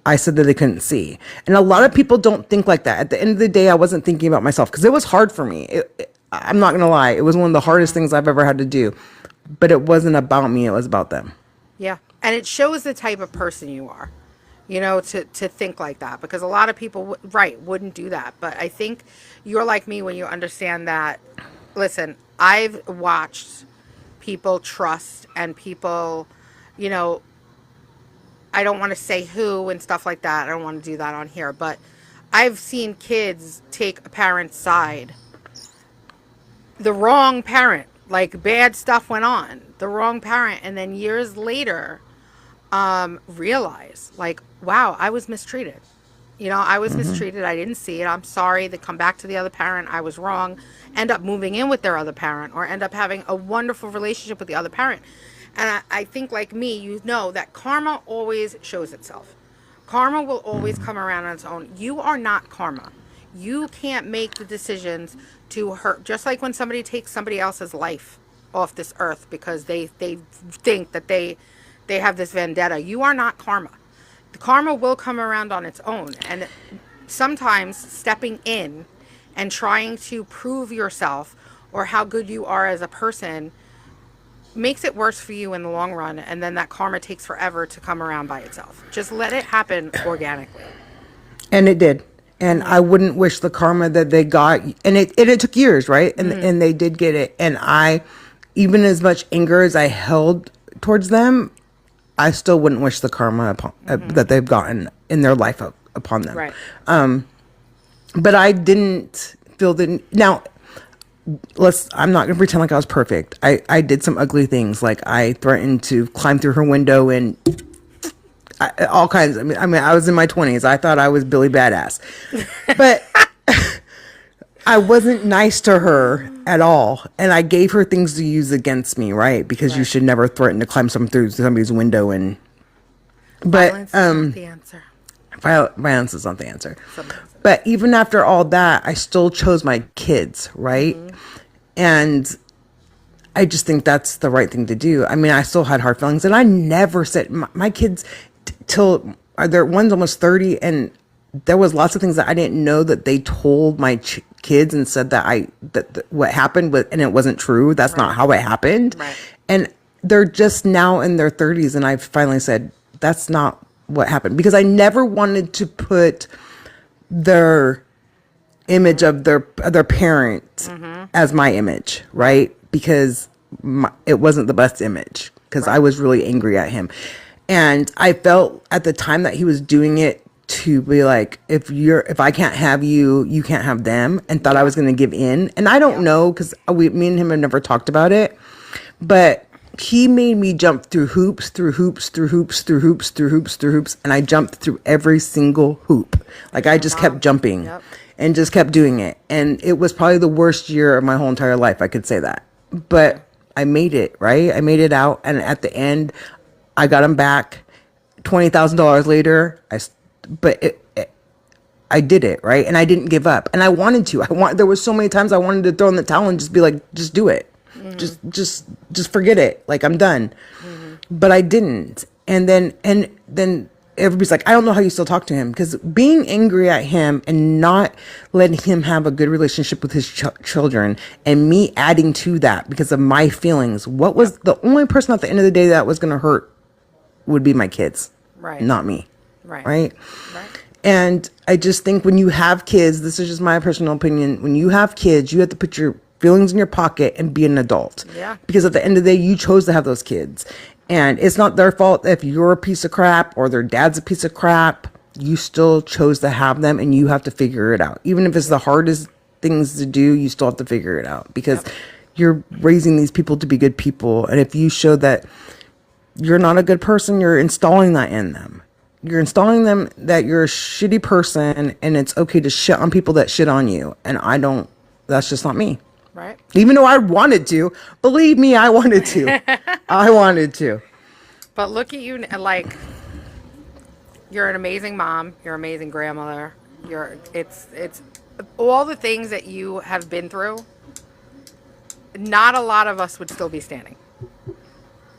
I said that they couldn't see. And a lot of people don't think like that. At the end of the day, I wasn't thinking about myself because it was hard for me. I'm not going to lie. It was one of the hardest things I've ever had to do. But it wasn't about me. It was about them. Yeah. And it shows the type of person you are, to think like that. Because a lot of people, wouldn't do that. But I think you're like me when you understand that, listen, I've watched people trust and people, I don't want to say who and stuff like that. I don't want to do that on here. But I've seen kids take a parent's side. The wrong parent, like bad stuff went on, the wrong parent, and then years later realize, like, wow, I was mistreated. I was mistreated. I didn't see it. I'm sorry. They come back to the other parent. I was wrong. End up moving in with their other parent or end up having a wonderful relationship with the other parent. And I think, like me, that karma always shows itself. Karma will always come around on its own. You are not karma. You can't make the decisions to hurt. Just like when somebody takes somebody else's life off this earth because they think that they have this vendetta. You are not karma. The karma will come around on its own. And sometimes stepping in and trying to prove yourself or how good you are as a person makes it worse for you in the long run. And then that karma takes forever to come around by itself. Just let it happen organically. And it did. And I wouldn't wish the karma that they got. And it took years, right? And they did get it. And I even as much anger as I held towards them, I still wouldn't wish the karma upon, that they've gotten in their life upon them. Right. But I didn't feel the now. I'm not gonna pretend like I was perfect. I did some ugly things, like I threatened to climb through her window and all kinds. I mean, I was in my 20s. I thought I was Billy Badass, but I wasn't nice to her at all, and I gave her things to use against me, right? Because you should never threaten to climb through somebody's window. And but Violence is not the answer. violence is not the answer. But even after all that, I still chose my kids, right? And I just think that's the right thing to do. I mean, I still had hard feelings, and I never said my kids till one's almost 30, and there was lots of things that I didn't know that they told my kids and said that what happened and it wasn't true. That's not how it happened. Right. And they're just now in their 30s, and I finally said that's not what happened, because I never wanted to put their image of their parent as my image, right? Because it wasn't the best image, because I was really angry at him, and I felt at the time that he was doing it to be like, if I can't have you, you can't have them, and thought I was going to give in. And I don't know, because me and him have never talked about it, but he made me jump through hoops, and I jumped through every single hoop. Like, I just kept jumping and just kept doing it. And it was probably the worst year of my whole entire life, I could say that. But I made it, right? I made it out. And at the end, I got him back. $20,000 later, I did it, right? And I didn't give up. And I wanted to. There was so many times I wanted to throw in the towel and just be like, just do it. Just forget it. Like, I'm done. But I didn't. And then everybody's like, I don't know how you still talk to him, because being angry at him and not letting him have a good relationship with his children, and me adding to that because of my feelings, what was the only person at the end of the day that was going to hurt would be my kids, not me. Right. And I just think when you have kids, this is just my personal opinion, when you have kids, you have to put your feelings in your pocket and be an adult. Yeah. Because at the end of the day, you chose to have those kids. And it's not their fault if you're a piece of crap or their dad's a piece of crap. You still chose to have them, and you have to figure it out. Even if it's the hardest things to do, you still have to figure it out, because you're raising these people to be good people. And if you show that you're not a good person, you're installing that in them. You're installing them that you're a shitty person, and it's okay to shit on people that shit on you. And that's just not me. Right. Even though I wanted to, believe me, I wanted to. I wanted to. But look at you, like, you're an amazing mom. You're an amazing grandmother. It's all the things that you have been through. Not a lot of us would still be standing.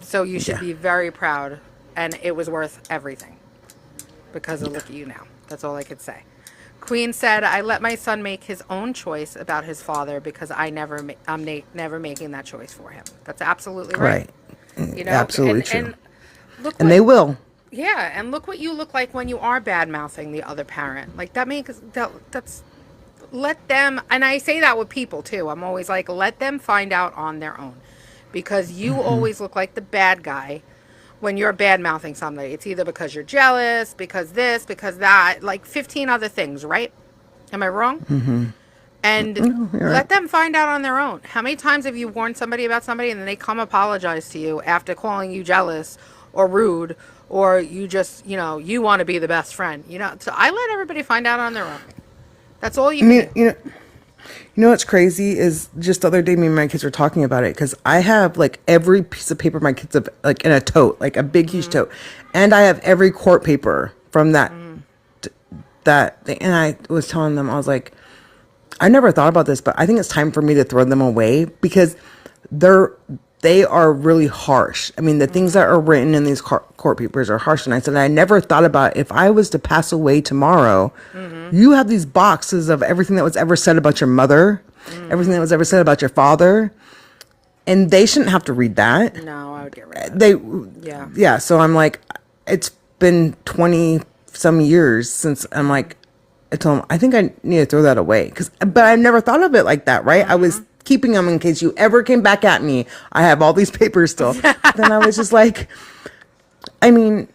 So you should be very proud, and it was worth everything, because of look at you now. That's all I could say. Queen said, I let my son make his own choice about his father, because I'm never making that choice for him. That's absolutely right. You know, absolutely true. And they will. Yeah, and look what you look like when you are bad mouthing the other parent. Like, that makes that's let them. And I say that with people too. I'm always like, let them find out on their own, because you always look like the bad guy when you're bad mouthing somebody. It's either because you're jealous, because this, because that, like 15 other things, right? Am I wrong? And let them find out on their own. How many times have you warned somebody about somebody, and then they come apologize to you after calling you jealous or rude, or you just, you want to be the best friend, So I let everybody find out on their own. That's all you can do. You know what's crazy is, just the other day, me and my kids were talking about it, because I have like every piece of paper my kids have, like in a tote, like a big huge tote, and I have every court paper from that that thing. And I was telling them, I was like, I never thought about this, but I think it's time for me to throw them away, because they are really harsh. I mean, the things that are written in these court papers are harsh. And I said, I never thought about, if I was to pass away tomorrow, you have these boxes of everything that was ever said about your mother, everything that was ever said about your father, and they shouldn't have to read that. No, I would get rid of it. Yeah. So I'm like, it's been 20 some years since, I'm like, I told them, I think I need to throw that away. But I never thought of it like that, right? I was keeping them in case you ever came back at me. I have all these papers still. Then I was just like, I mean,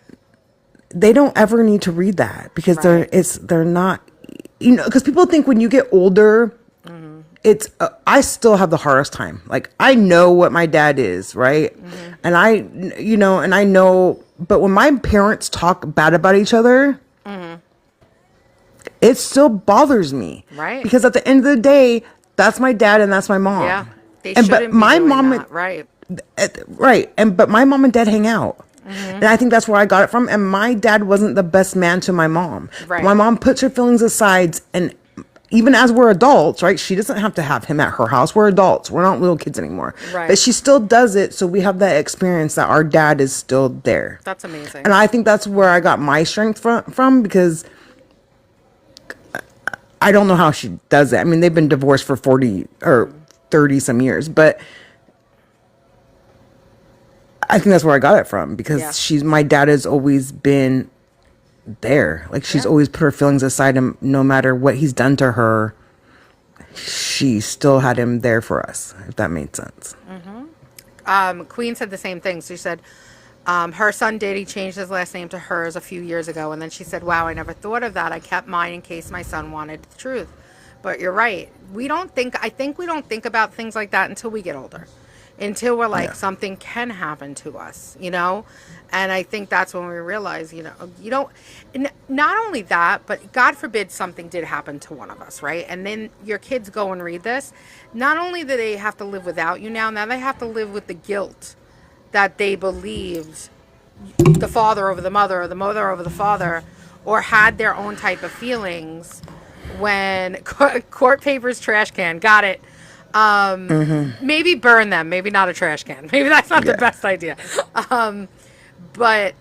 they don't ever need to read that because Right. they're not, you know, because people think when you get older, it's I still have the hardest time. Like I know what my dad is, right? And I know, but when my parents talk bad about each other, it still bothers me. Right. Because at the end of the day, that's my dad and that's my mom. Yeah. They And shouldn't but my be doing mom that. Right. right. And but my mom and dad hang out. And I think that's where I got it from. And my dad wasn't the best man to my mom. Right. My mom puts her feelings aside, and even as we're adults, right? She doesn't have to have him at her house. We're adults. We're not little kids anymore. Right. But she still does it, so we have that experience that our dad is still there. That's amazing. And I think that's where I got my strength from because I don't know how she does it. I mean, they've been divorced for 40 or 30 some years, but I think that's where I got it from because Yeah. my dad has always been there. Like she's Yeah. always put her feelings aside, and no matter what he's done to her, she still had him there for us, if that made sense. Queen said the same thing. She said her son did. He changed his last name to hers a few years ago. And then she said, wow, I never thought of that. I kept mine in case my son wanted the truth. But you're right. I think we don't think about things like that until we get older. Until we're like, something can happen to us, you know? And I think that's when we realize, you don't, not only that, but God forbid something did happen to one of us, right? And then your kids go and read this. Not only do they have to live without you now they have to live with the guilt that they believed the father over the mother or the mother over the father or had their own type of feelings when court papers, trash can, got it. Maybe burn them, maybe not a trash can. Maybe that's not the best idea. But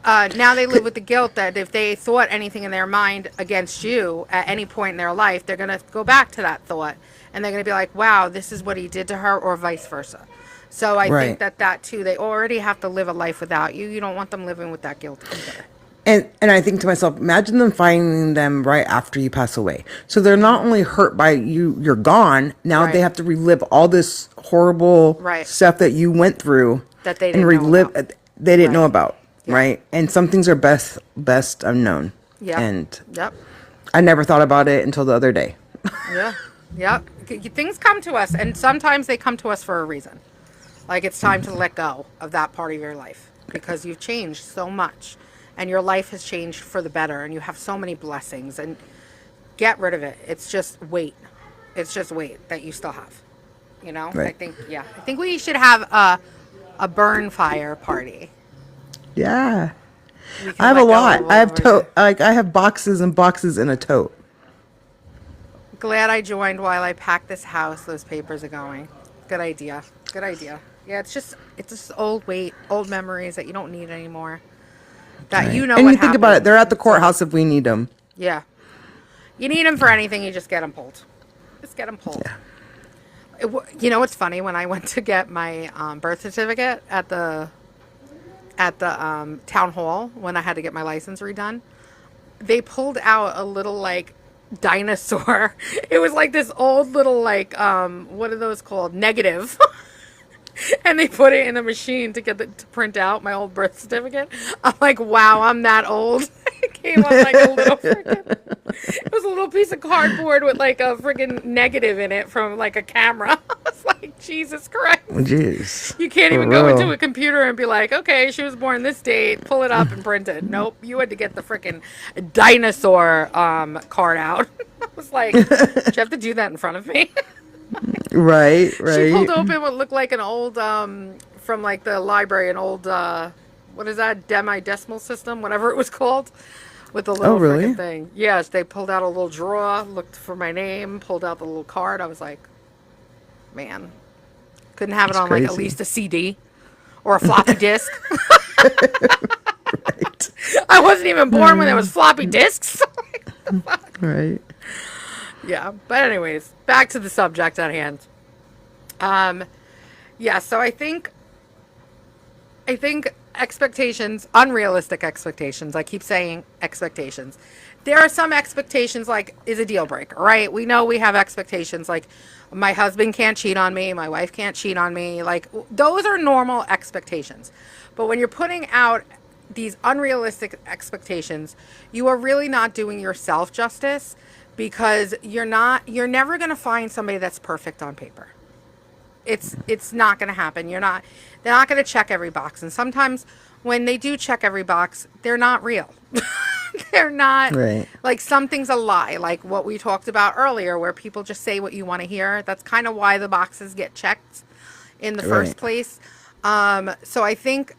now they live with the guilt that if they thought anything in their mind against you at any point in their life, they're going to go back to that thought. And they're going to be like, wow, this is what he did to her or vice versa. So I think that too, they already have to live a life without you. You don't want them living with that guilt either. And I think to myself, imagine them finding them right after you pass away. So they're not only hurt by you're gone, now they have to relive all this horrible stuff that you went through that they didn't they didn't know about, right? And some things are best unknown. Yeah. And yep. I never thought about it until the other day. Yeah. Yep. Things come to us, and sometimes they come to us for a reason. Like it's time to let go of that part of your life because you've changed so much and your life has changed for the better and you have so many blessings and get rid of it. It's just weight. It's just weight that you still have, you know? Right. I think we should have a burn fire party. Yeah. I have a lot. I have I have boxes and boxes in a tote. Glad I joined while I pack this house. Those papers are going. Good idea. Good idea. Yeah, it's just old weight, old memories that you don't need anymore. That you know and what you think about it, they're at the courthouse if we need them. Yeah. You need them for anything, you just get them pulled. Just get them pulled. Yeah. You know what's funny? When I went to get my birth certificate at the town hall when I had to get my license redone, they pulled out a little like dinosaur. It was like this old little like what are those called? Negative. And they put it in the machine to print out my old birth certificate. I'm like, wow, I'm that old. It came up like a little it was a little piece of cardboard with like a friggin' negative in it from like a camera. I was like, Jesus Christ. Jeez. You can't even go into a computer and be like, okay, she was born this date, pull it up and print it. Nope, you had to get the freaking dinosaur card out. I was like, did you have to do that in front of me? Right. She pulled open what looked like an old, from like the library, an old, what is that, demi-decimal system, whatever it was called, with the little freaking thing. Yes, they pulled out a little drawer, looked for my name, pulled out the little card. I was like, man, couldn't have it on like at least a CD or a floppy disk. Right. I wasn't even born when there was floppy disks. Right. Yeah, but anyways, back to the subject at hand. Yeah, so I think expectations, unrealistic expectations. I keep saying expectations. there are some expectations like is a deal breaker, right? We know we have expectations like my husband can't cheat on me, my wife can't cheat on me. Like those are normal expectations. But when you're putting out these unrealistic expectations, you are really not doing yourself justice because you're never going to find somebody that's perfect on paper. It's not going to happen. They're not going to check every box. And sometimes when they do check every box, they're not real. They're not Right. like something's a lie, like what we talked about earlier, where people just say what you want to hear. That's kind of why the boxes get checked in the first Right. place. So I think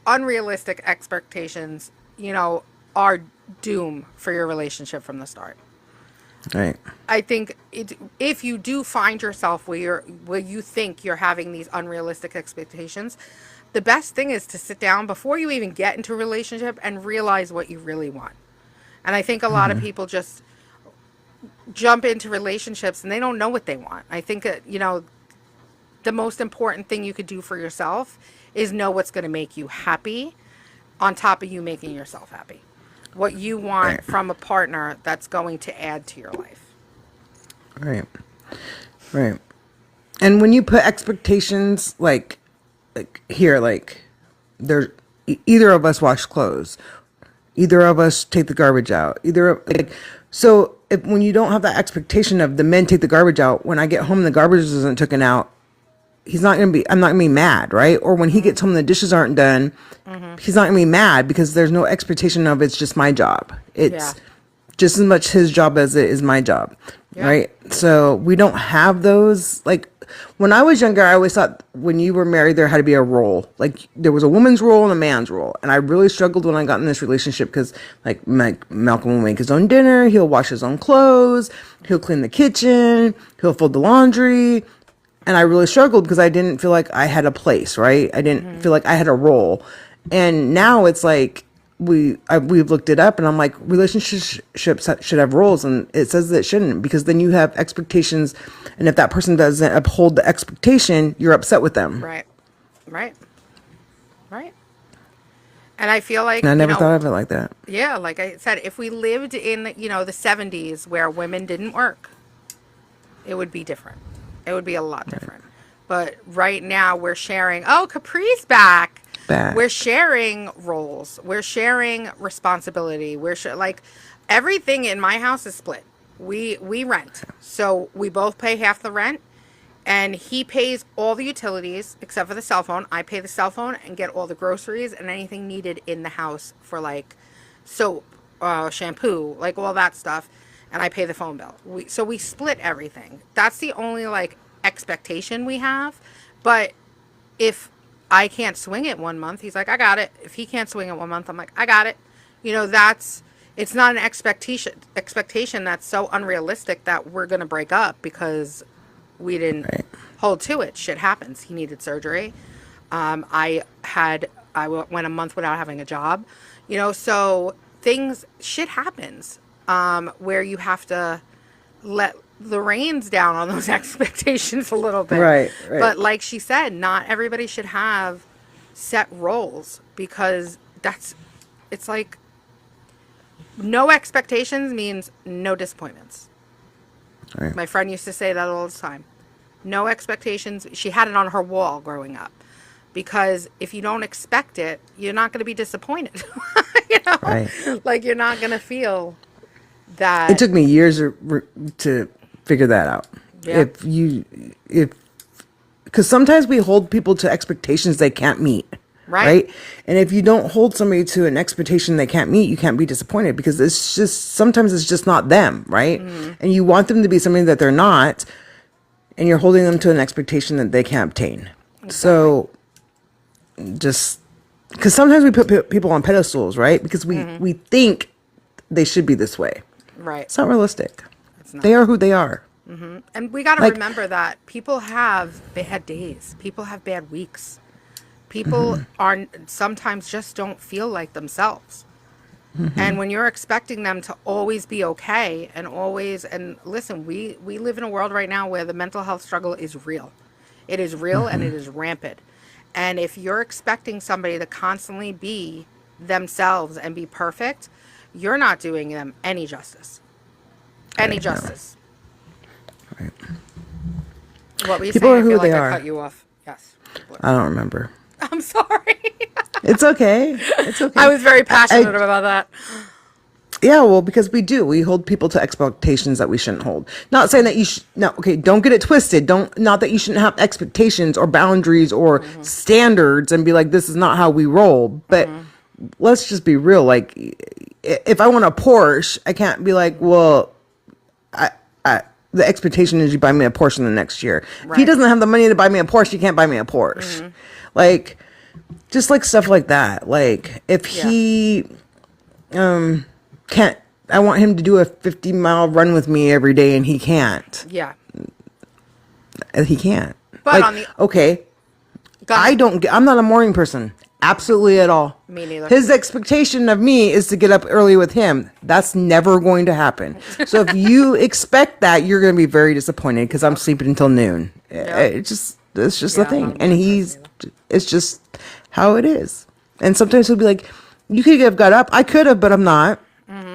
unrealistic expectations, are doom for your relationship from the start. Right. I think if you do find yourself where you think you're having these unrealistic expectations, the best thing is to sit down before you even get into a relationship and realize what you really want. And I think a lot of people just jump into relationships and they don't know what they want. I think the most important thing you could do for yourself is know what's going to make you happy on top of you making yourself happy. What you want Right. from a partner that's going to add to your life. Right. Right. And when you put expectations like here, like there, either of us wash clothes, either of us take the garbage out, so if when you don't have that expectation of the men take the garbage out, when I get home and the garbage isn't taken out, I'm not gonna be mad, right? Or when he gets home and the dishes aren't done, he's not gonna be mad because there's no expectation of it's just my job. Yeah. It's just as much his job as it is my job, Yeah. right? So we don't have those. Like when I was younger, I always thought when you were married, there had to be a role. Like there was a woman's role and a man's role. And I really struggled when I got in this relationship because like Malcolm will make his own dinner. He'll wash his own clothes. He'll clean the kitchen. He'll fold the laundry. And I really struggled because I didn't feel like I had a place, right? I didn't feel like I had a role. And now it's like we've looked it up and I'm like, relationships should have roles, and it says that it shouldn't, because then you have expectations, and if that person doesn't uphold the expectation, you're upset with them. Right. Right. Right. And I feel like, And I never thought of it like that. yeah, like I said, if we lived in, the 70s where women didn't work, it would be different. It would be a lot different. But right now we're sharing, oh, Capri's back. Back. We're sharing roles. We're sharing responsibility. Like everything in my house is split. We rent. So we both pay half the rent, and he pays all the utilities except for the cell phone. I pay the cell phone and get all the groceries and anything needed in the house for like soap, shampoo, like all that stuff. And I pay the phone bill. So we split everything. That's the only like expectation we have. But if I can't swing it one month, he's like, I got it. If he can't swing it one month, I'm like, I got it. It's not an expectation that's so unrealistic that we're going to break up because we didn't Right. hold to it. Shit happens. He needed surgery. I went a month without having a job, so shit happens, where you have to let the reins down on those expectations a little bit. Right, right. But like she said, not everybody should have set roles, because it's like no expectations means no disappointments. Right. My friend used to say that all the time. No expectations. She had it on her wall growing up. Because if you don't expect it, you're not going to be disappointed. Right. Like you're not going to feel that. It took me years to figure that out. Yeah. Because sometimes we hold people to expectations they can't meet. Right. And if you don't hold somebody to an expectation they can't meet, you can't be disappointed, because sometimes it's just not them, right? Mm-hmm. And you want them to be something that they're not, and you're holding them to an expectation that they can't obtain. Exactly. So just because sometimes we put people on pedestals, right? Because we think they should be this way. Right. It's not realistic. It's not. They are who they are. And we got to Like- remember that people have bad days. People have bad weeks. People are sometimes just don't feel like themselves. And when you're expecting them to always be okay and listen, we live in a world right now where the mental health struggle is real. It is real and it is rampant. And if you're expecting somebody to constantly be themselves and be perfect, you're not doing them any justice. Any justice. Right. What were you People saying? are I who feel like they I are. cut you off. Yes. I don't remember. I'm sorry. It's okay. It's okay. I was very passionate about that. Yeah, well, because we do. We hold people to expectations that we shouldn't hold. Not saying that you should. No, okay. Don't get it twisted. Don't. Not that you shouldn't have expectations or boundaries or standards and be like, this is not how we roll. But let's just be real. Like, if I want a Porsche, I can't be like, well, the expectation is you buy me a Porsche in the next year. If he Right. doesn't have the money to buy me a Porsche, he can't buy me a Porsche. Like, just like stuff like that. Like, if he can't, I want him to do a 50-mile run with me every day and he can't. Yeah. He can't. But like, on the okay, Go ahead. I don't get, I'm not a morning person. Absolutely at all. Me neither. His expectation of me is to get up early with him. That's never going to happen. So if you expect that, you're going to be very disappointed because I'm sleeping until noon. It's just Yeah, a thing. I'm not And it's just how it is. And sometimes he'll be like, you could have got up. I could have, but I'm not.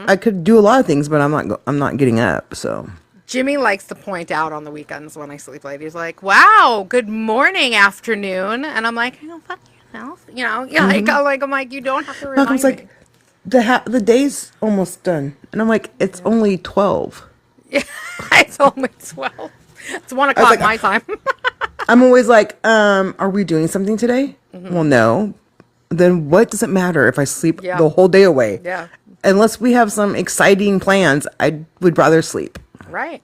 I could do a lot of things, but I'm not getting up. So Jimmy likes to point out on the weekends when I sleep late. He's like, "Wow, good morning, afternoon," and I'm like, "Oh, fuck yourself," you know. Yeah, I'm like, you don't have to remind Malcolm's me. like, the day's almost done, and I'm like, it's only 12. Yeah, it's only 12. It's 1:00 like, my time. I'm always like, are we doing something today? Well, no. Then what does it matter if I sleep Yeah. the whole day away? Yeah. Unless we have some exciting plans, I would rather sleep. Right.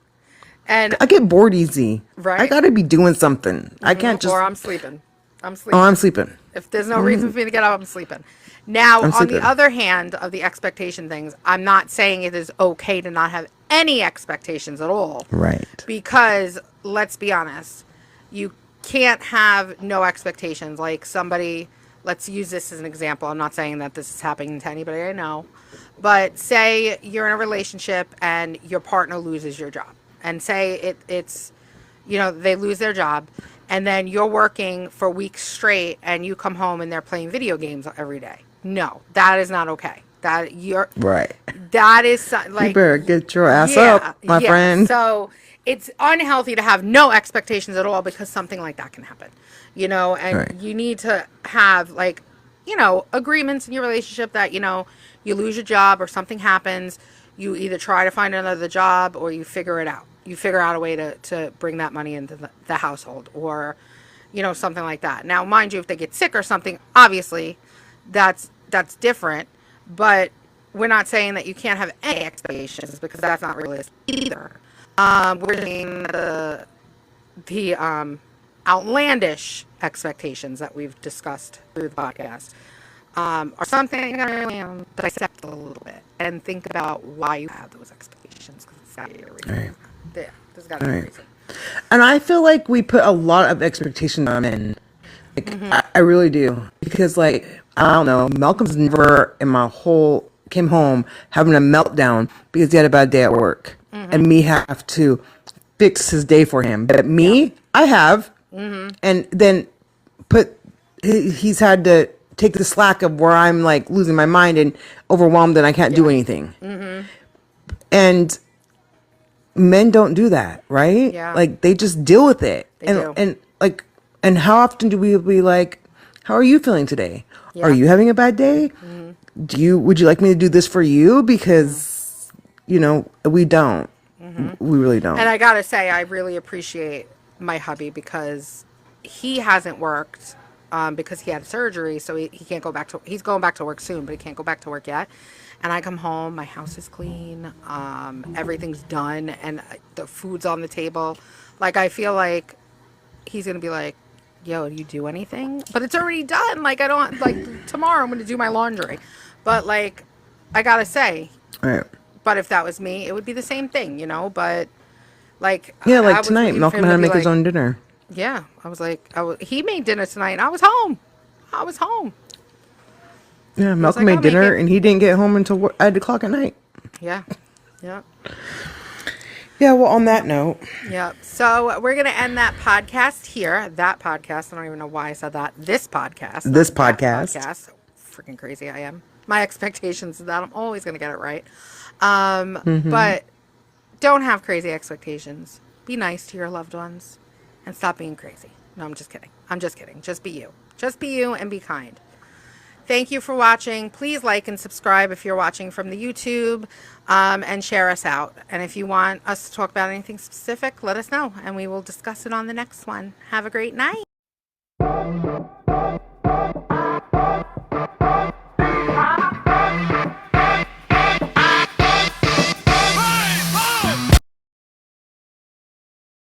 And I get bored easy. Right. I gotta be doing something. I can't just. or I'm sleeping. I'm sleeping. Oh, I'm sleeping. If there's no reason for me to get up, I'm sleeping. Now, on sleeping. the other hand of the expectation things, I'm not saying it is okay to not have any expectations at all. Right. Because let's be honest, you can't have no expectations. Like somebody, let's use this as an example. I'm not saying that this is happening to anybody I know, but say you're in a relationship and your partner loses your job, and say it's they lose their job, and then you're working for weeks straight and you come home and they're playing video games every day. No, that is not okay. Right. That is like, You better get your ass up, my friend. So it's unhealthy to have no expectations at all because something like that can happen, and Right. you need to have agreements in your relationship that, you lose your job or something happens, you either try to find another job or you figure it out. You figure out a way to bring that money into the household or, something like that. Now, mind you, if they get sick or something, obviously that's different, but we're not saying that you can't have any expectations because that's not realistic either. We're saying the outlandish expectations that we've discussed through the podcast are something that really dissect a little bit and think about why you have those expectations because it's got to be a reason. Right. Yeah, there's got to be a Right. reason. And I feel like we put a lot of expectations on men. Like, I really do. Because, like, I don't know, Malcolm's never came home having a meltdown because he had a bad day at work. And me have to fix his day for him. But me, I have. And then he's had to take the slack of where I'm, like, losing my mind and overwhelmed and I can't do anything. And men don't do that, right? Yeah. Like, they just deal with it. They do. And how often do we be like, how are you feeling today? Yeah. Are you having a bad day? Would you like me to do this for you? Because, we don't. We really don't. And I gotta say, I really appreciate my hubby because he hasn't worked because he had surgery, so he can't go back to. He's going back to work soon, but he can't go back to work yet. And I come home, my house is clean, everything's done, and the food's on the table. Like, I feel like he's gonna be like, "Yo, do you do anything?" But it's already done. Like, I don't tomorrow I'm gonna do my laundry, but like, I gotta say. Right. But if that was me, it would be the same thing, But like, Yeah, I like was tonight, waiting for Malcolm him had to be make his like- own dinner. Yeah, I was like, he made dinner tonight, and I was home. Yeah, Malcolm like, made I'll make dinner it. and he didn't get home until 8 o'clock at night. Yeah, yeah, Yeah, well, on that note, yeah. So we're gonna end that podcast here. That podcast. I don't even know why I said that. This podcast. This not that podcast. podcast. Freaking crazy I am. My expectations is that I'm always going to get it right. Mm-hmm. But don't have crazy expectations. Be nice to your loved ones and stop being crazy. No, I'm just kidding. I'm just kidding. Just be you. Just be you and be kind. Thank you for watching. Please like and subscribe if you're watching from the YouTube, and share us out. And if you want us to talk about anything specific, let us know and we will discuss it on the next one. Have a great night.